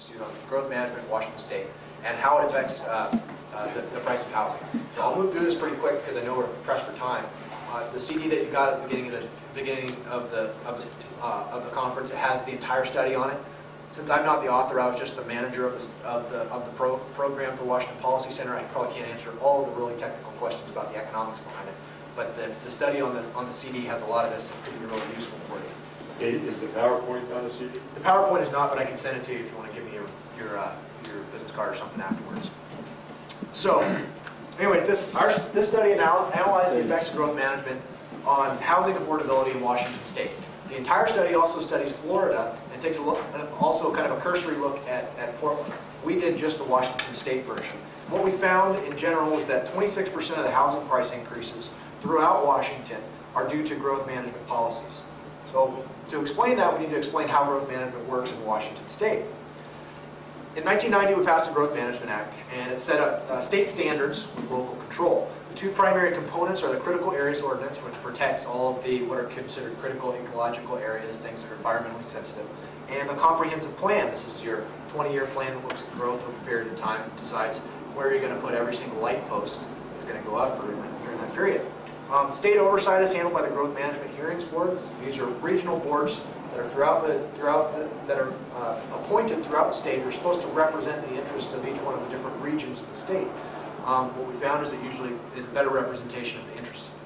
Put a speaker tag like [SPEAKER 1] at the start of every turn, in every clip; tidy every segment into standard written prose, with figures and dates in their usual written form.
[SPEAKER 1] Institute on Growth Management in Washington State and how it affects the price of housing. So I'll move through this pretty quick because I know we're pressed for time. The CD that you got at the beginning of the conference, it has the entire study on it. Since I'm not the author, I was just the manager of the program for Washington Policy Center. I probably can't answer all of the really technical questions about the economics behind it. But the study on the CD has a lot of this that could be really useful for you.
[SPEAKER 2] Is the PowerPoint on the CD?
[SPEAKER 1] The PowerPoint is not, but I can send it to you if you want to give me your business card or something afterwards. So, anyway, this study analyzed the effects of growth management on housing affordability in Washington State. The entire study also studies Florida and takes a look, also kind of a cursory look at Portland. We did just the Washington State version. What we found in general was that 26% of the housing price increases throughout Washington are due to growth management policies. So to explain that, we need to explain how growth management works in Washington State. In 1990, we passed the Growth Management Act, and it set up state standards with local control. The two primary components are the Critical Areas Ordinance, which protects all of the what are considered critical ecological areas, things that are environmentally sensitive, and the Comprehensive Plan. This is your 20-year plan that looks at growth over a period of time and decides where you're going to put every single light post that's going to go up during that period. State oversight is handled by the Growth Management Hearings Boards. These are regional boards that are that are appointed throughout the state. They're supposed to represent the interests of each one of the different regions of the state. What we found is that usually is a better representation of the interests of the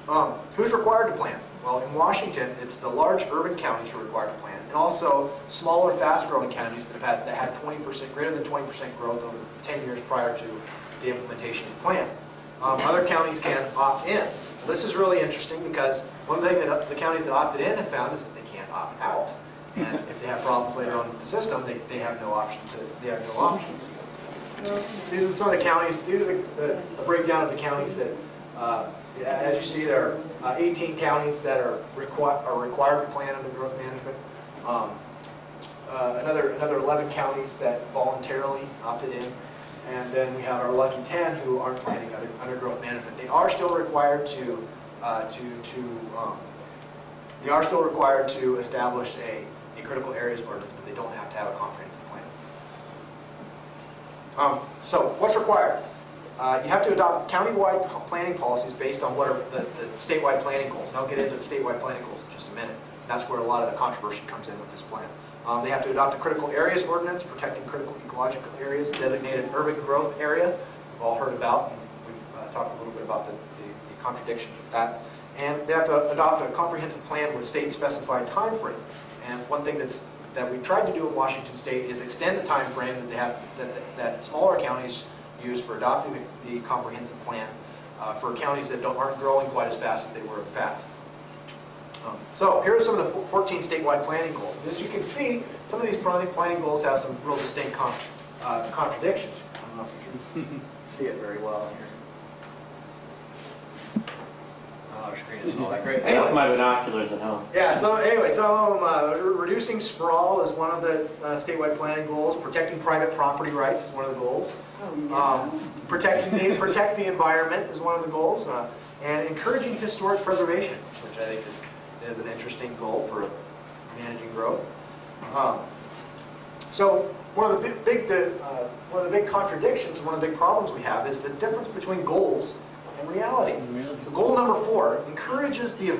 [SPEAKER 1] governor. Who's required to plan? Well, in Washington, it's the large urban counties who are required to plan, and also smaller, fast-growing counties that had 20%, greater than 20% growth over 10 years prior to the implementation of the plan. Other counties can opt in. This is really interesting because one thing that the counties that opted in have found is that they can't opt out. And if they have problems later on with the system, they have no options. They have no options. These are some of the counties. These are the breakdown of the counties that, as you see, there are 18 counties that are required to plan under growth management. Another 11 counties that voluntarily opted in. And then we have our lucky 10 who aren't planning under growth management. They are still required to establish a critical areas ordinance, but they don't have to have a comprehensive plan. So what's required? You have to adopt countywide planning policies based on what are the statewide planning goals. And I'll get into the statewide planning goals in just a minute. That's where a lot of the controversy comes in with this plan. They have to adopt a critical areas ordinance protecting critical ecological areas, designated urban growth area, we've all heard about, and we've talked a little bit about the contradictions with that. And they have to adopt a comprehensive plan with state-specified time frame. And one thing that we tried to do in Washington State is extend the time frame that they have that smaller counties use for adopting the comprehensive plan for counties that aren't growing quite as fast as they were in the past. So here are some of the 14 statewide planning goals. As you can see, some of these planning goals have some real distinct contradictions. I don't know if you can see it very well here. Our screen isn't all that great.
[SPEAKER 3] I have my binoculars at home.
[SPEAKER 1] Yeah, so anyway, some of them, reducing sprawl is one of the statewide planning goals. Protecting private property rights is one of the goals. Protect the environment is one of the goals. And encouraging historic preservation, which I think is an interesting goal for managing growth. So one of the big contradictions, one of the big problems we have is the difference between goals and reality. So goal number 4 encourages the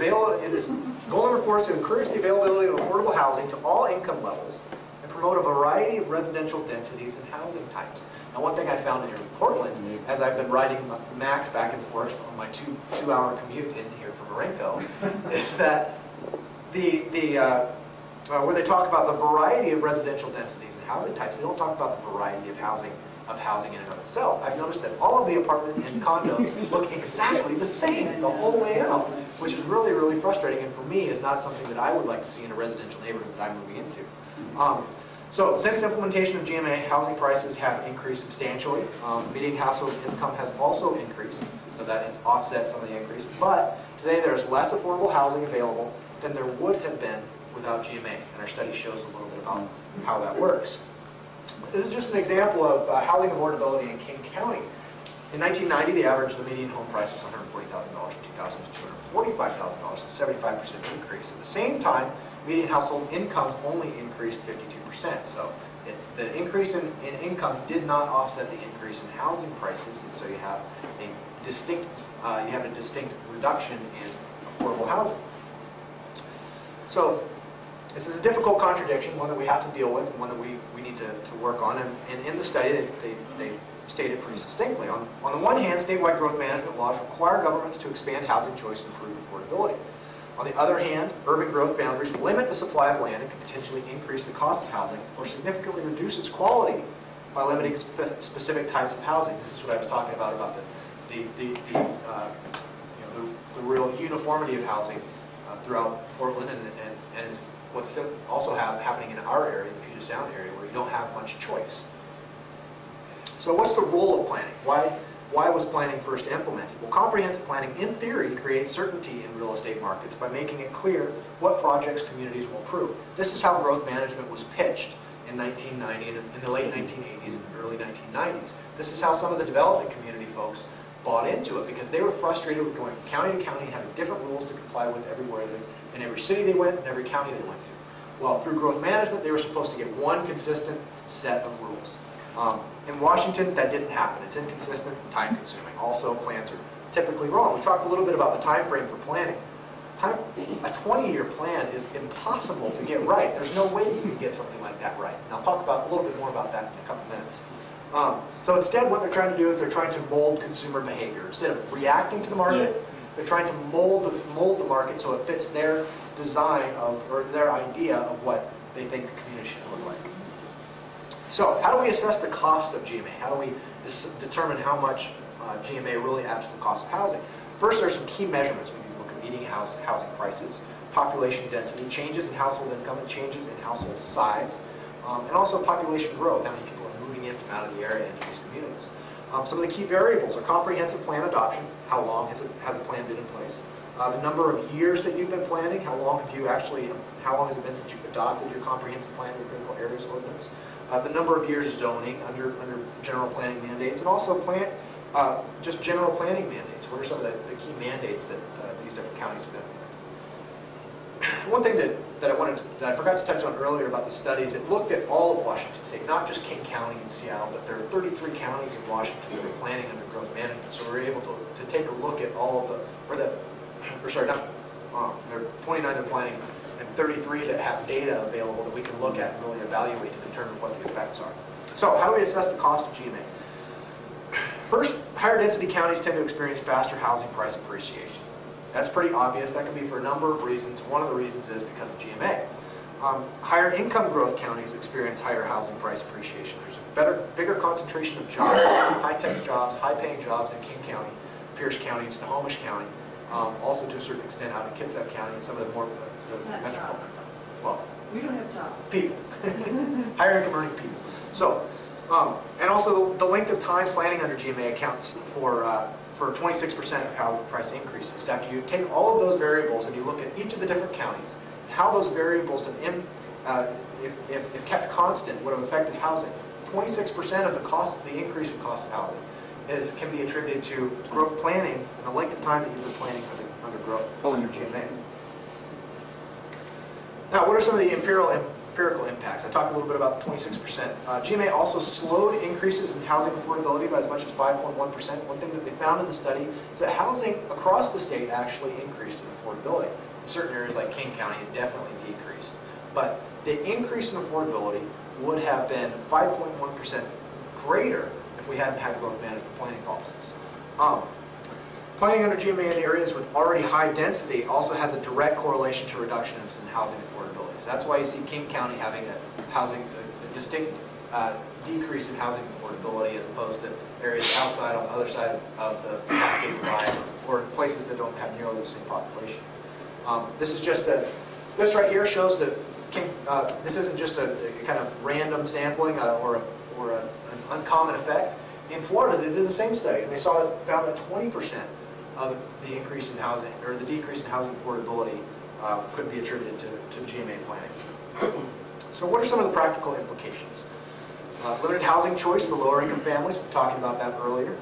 [SPEAKER 1] goal number 4 is to encourage the availability of affordable housing to all income levels and promote a variety of residential densities and housing types. Now, one thing I found here in Portland, as I've been riding Max back and forth on my two-hour commute into here from Marenco, is that where they talk about the variety of residential densities and housing types, they don't talk about the variety of housing in and of itself. I've noticed that all of the apartments and condos look exactly the same the whole way out, which is really, really frustrating, and for me is not something that I would like to see in a residential neighborhood that I'm moving into. So since implementation of GMA, housing prices have increased substantially. Median household income has also increased, so that has offset some of the increase. But today there's less affordable housing available than there would have been without GMA, and our study shows a little bit about how that works. This is just an example of housing affordability in King County. In 1990, the average of the median home price was $140,000. In 2000, it was $245,000, a 75% increase. At the same time, median household incomes only increased 52%. So the increase in incomes did not offset the increase in housing prices, and so you have a distinct reduction in affordable housing. So this is a difficult contradiction, one that we have to deal with, and one that we need to work on. And in the study, they stated pretty succinctly. On the one hand, statewide growth management laws require governments to expand housing choice and improve affordability. On the other hand, urban growth boundaries limit the supply of land and can potentially increase the cost of housing or significantly reduce its quality by limiting specific types of housing. This is what I was talking about the real uniformity of housing throughout Portland, and it's what's also happening in our area, the Puget Sound area, where you don't have much choice. So what's the role of planning? Why was planning first implemented? Well, comprehensive planning, in theory, creates certainty in real estate markets by making it clear what projects communities will approve. This is how growth management was pitched in 1990, in the late 1980s and early 1990s. This is how some of the development community folks bought into it, because they were frustrated with going from county to county and having different rules to comply with everywhere, in every city they went and every county they went to. Well, through growth management, they were supposed to get one consistent set of rules. In Washington, that didn't happen. It's inconsistent and time-consuming. Also, plans are typically wrong. We talked a little bit about the time frame for planning. A 20-year plan is impossible to get right. There's no way you can get something like that right. And I'll talk a little bit more about that in a couple minutes. So instead, what they're trying to do is they're trying to mold consumer behavior. Instead of reacting to the market, they're trying to mold the market so it fits their design or their idea of what they think the community should look like. So how do we assess the cost of GMA? How do we determine how much GMA really adds to the cost of housing? First, there's some key measurements. We can look at median housing prices, population density, changes in household income, and changes in household size, and also population growth, how many people are moving in from out of the area into these communities. Some of the key variables are comprehensive plan adoption. How long has a plan been in place? The number of years that you've been planning. How long has it been since you've adopted your comprehensive plan, your critical areas ordinance? The number of years zoning under general planning mandates, and also just general planning mandates. What are some of the key mandates that these different counties have implemented? One thing that I forgot to touch on earlier about the studies, it looked at all of Washington State, not just King County and Seattle, but there are 33 counties in Washington that are planning under growth management. So we're able to take a look at all of there are 29 that are planning, and 33 that have data available that we can look at and really evaluate to determine what the effects are. So how do we assess the cost of GMA? First, higher density counties tend to experience faster housing price appreciation. That's pretty obvious. That can be for a number of reasons. One of the reasons is because of GMA. Higher income growth counties experience higher housing price appreciation. There's a bigger concentration of jobs, high-tech jobs, high-paying jobs in King County, Pierce County, and Snohomish County. Also to a certain extent out in Kitsap County and some of the more metropolitan. Well,
[SPEAKER 4] we don't have jobs.
[SPEAKER 1] People. Higher income earning people. So, and also the length of time planning under GMA accounts for 26% of how price increases. After you take all of those variables and you look at each of the different counties, how those variables have, if kept constant, would have affected housing. 26% of the increase in cost of housing can be attributed to growth planning and the length of time that you've been planning under GMA. Now, what are some of the empirical impacts? I talked a little bit about the 26%. GMA also slowed increases in housing affordability by as much as 5.1%. One thing that they found in the study is that housing across the state actually increased in affordability. In certain areas like King County, it definitely decreased. But the increase in affordability would have been 5.1% greater if we hadn't had growth management planning policies. Planning under GMA in areas with already high density also has a direct correlation to reductions in housing affordability. So that's why you see King County having a distinct decrease in housing affordability as opposed to areas outside on the other side of the Cascade Divide or places that don't have nearly the same population. This right here shows that this isn't just a kind of random sampling or an uncommon effect. In Florida, they did the same study, and they found that 20% of the increase in housing, or the decrease in housing affordability, could be attributed to GMA planning. So what are some of the practical implications? Limited housing choice for lower income families, we were talking about that earlier.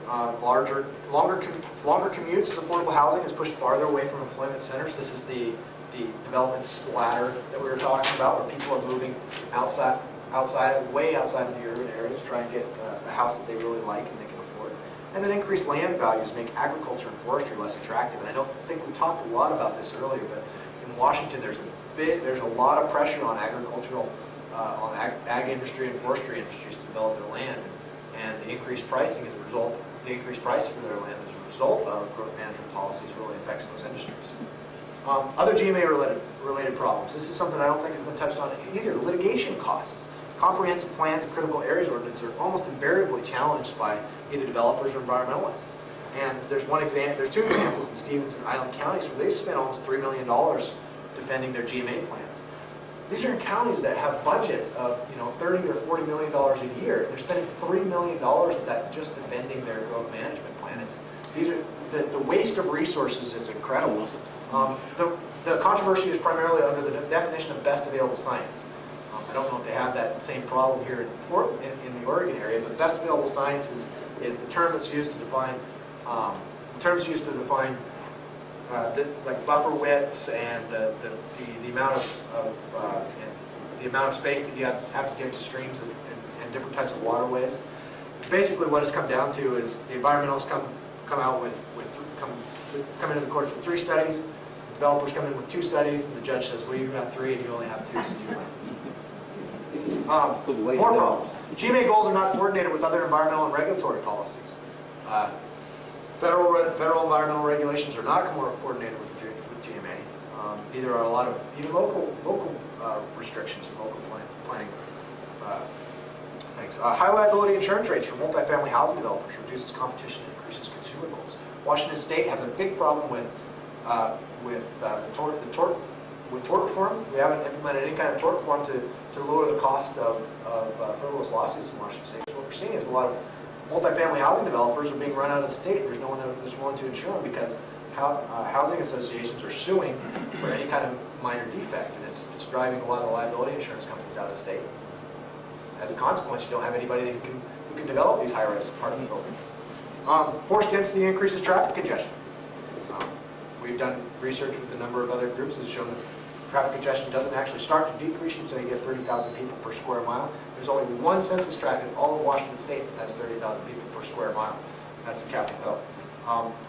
[SPEAKER 1] Longer commutes as affordable housing is pushed farther away from employment centers. This is the the development splatter that we were talking about, where people are moving way outside of the urban areas to try and get a house that they really like and they can afford. And then increased land values make agriculture and forestry less attractive. And I don't think we talked a lot about this earlier, but in Washington there's a lot of pressure on agricultural, on ag industry and forestry industries to develop their land. And the increased pricing as a result, the increased price for their land as a result of growth management policies really affects those industries. Other GMA-related problems. This is something I don't think has been touched on either. Litigation costs. Comprehensive plans and critical areas ordinance are almost invariably challenged by either developers or environmentalists. And there's two examples in Stevens and Island counties where they've spent almost $3 million defending their GMA plans. These are in counties that have budgets of $30 or $40 million a year. They're spending $3 million of that just defending their growth management plan. The waste of resources is incredible. The controversy is primarily under the definition of best available science. I don't know if they have that same problem here in the Oregon area, but best available science is the term that's used to define like buffer widths and the amount of space that you have to give to streams and different types of waterways. Basically, what it's come down to is the environmentalists come into the courts with 3 studies. Developers come in with 2 studies, and the judge says, well, you got 3 and you only have 2, so you win. More problems. GMA goals are not coordinated with other environmental and regulatory policies. Federal environmental regulations are not coordinated with GMA. Neither are a lot of even local restrictions and local planning things. High liability insurance rates for multifamily housing developers reduces competition and increases consumer goals. Washington State has a big problem with tort reform. We haven't implemented any kind of tort reform to lower the cost of frivolous lawsuits in Washington State. So what we're seeing is a lot of multifamily housing developers are being run out of the state. There's no one that's willing to insure them because housing associations are suing for any kind of minor defect, and it's driving a lot of the liability insurance companies out of the state. As a consequence, you don't have anybody who can develop these high-rise apartment buildings. Forced density increases traffic congestion. We've done research with a number of other groups that's shown that traffic congestion doesn't actually start to decrease until you get 30,000 people per square mile. There's only one census tract in all of Washington State that has 30,000 people per square mile. That's in Capitol Hill.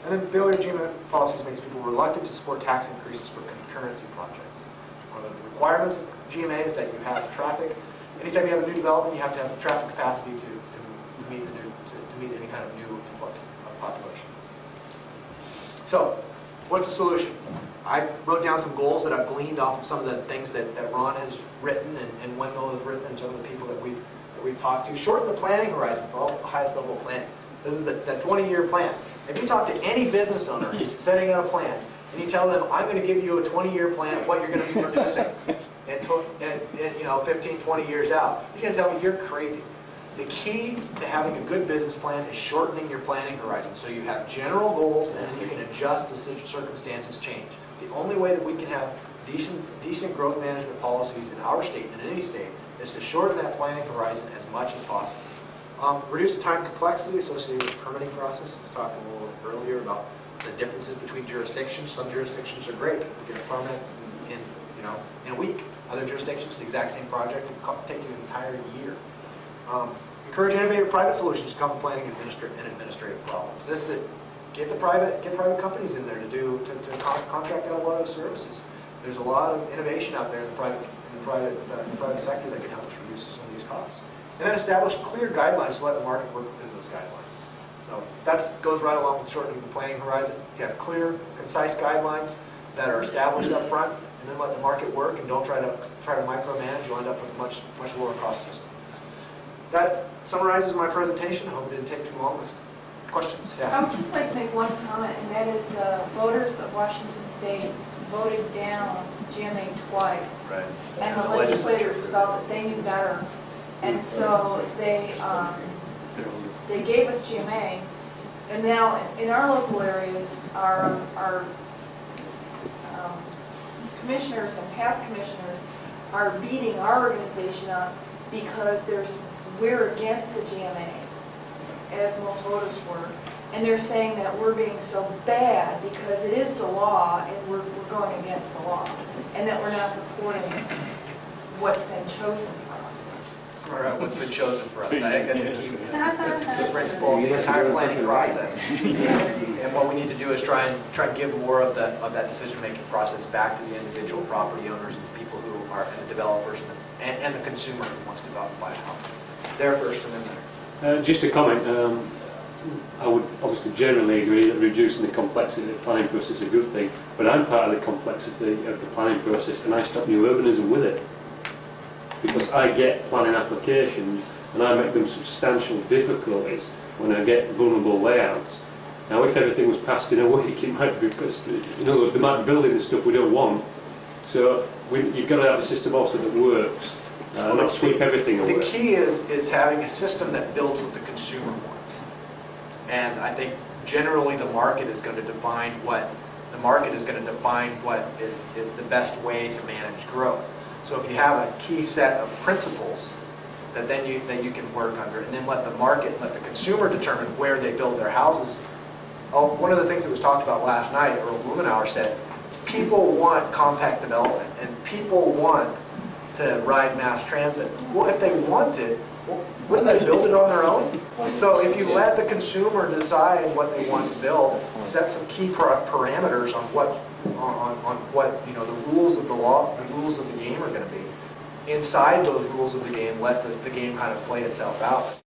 [SPEAKER 1] And then failure of GMA policies makes people reluctant to support tax increases for concurrency projects. One of the requirements of GMA is that you have traffic. Anytime you have a new development, you have to have traffic capacity to meet any kind of new influx of population. So, what's the solution? I wrote down some goals that I've gleaned off of some of the things that Ron has written and Wendell has written and some of the people that we've talked to. Shorten the planning horizon for all the highest level of planning. This is that 20-year plan. If you talk to any business owner who's setting out a plan and you tell them, I'm going to give you a 20-year plan of what you're going to be producing and 15, 20 years out, he's going to tell me you're crazy. The key to having a good business plan is shortening your planning horizon so you have general goals and then you can adjust as circumstances change. The only way that we can have decent growth management policies in our state and in any state is to shorten that planning horizon as much as possible. Reduce the time complexity associated with the permitting process. I was talking a little earlier about the differences between jurisdictions. Some jurisdictions are great. You get a permit in a week. Other jurisdictions, the exact same project can take you an entire year. Encourage innovative private solutions to common planning and administrative problems. This is get private companies in there to contract out a lot of the services. There's a lot of innovation out there in the private sector that can help us reduce some of these costs. And then establish clear guidelines to let the market work within those guidelines. So that goes right along with shortening the planning horizon. If you have clear, concise guidelines that are established up front, and then let the market work, and don't try to micromanage, you'll end up with a much lower cost system. That summarizes my presentation. I hope it didn't take too long. Questions? Yeah.
[SPEAKER 4] I would just like to make one comment, and that is the voters of Washington State voted down GMA twice.
[SPEAKER 1] Right.
[SPEAKER 4] And the legislators felt that they knew better. And so they gave us GMA. And now in our local areas, our commissioners and past commissioners are beating our organization up because we're against the GMA, as most voters were. And they're saying that we're being so bad because it is the law and we're going against the law. And that we're not supporting what's been chosen for us.
[SPEAKER 1] All right, what's been chosen for us? I think that's a key principle of the entire planning process. And what we need to do is try and give more of that decision-making process back to the individual property owners and the people who are, and the developers and the consumer who wants to go out and buy a house. There first and then there.
[SPEAKER 5] Just a comment. I would obviously generally agree that reducing the complexity of the planning process is a good thing, but I'm part of the complexity of the planning process and I stop new urbanism with it. Because I get planning applications and I make them substantial difficulties when I get vulnerable layouts. Now if everything was passed in a week, it might be because, you know, they might be building the stuff we don't want. So you've got to have a system also that works, not sweep everything away.
[SPEAKER 1] The key is having a system that builds what the consumer wants. And I think generally the market is going to define what is the best way to manage growth. So if you have a key set of principles that you can work under, and then let the consumer determine where they build their houses. Oh, one of the things that was talked about last night, Earl Blumenauer said, people want compact development and people want to ride mass transit. Well, if they want it, wouldn't they build it on their own? So if you let the consumer decide what they want to build, set some key parameters on what you know, the rules of the law, the rules of the game are going to be. Inside those rules of the game, let the game kind of play itself out.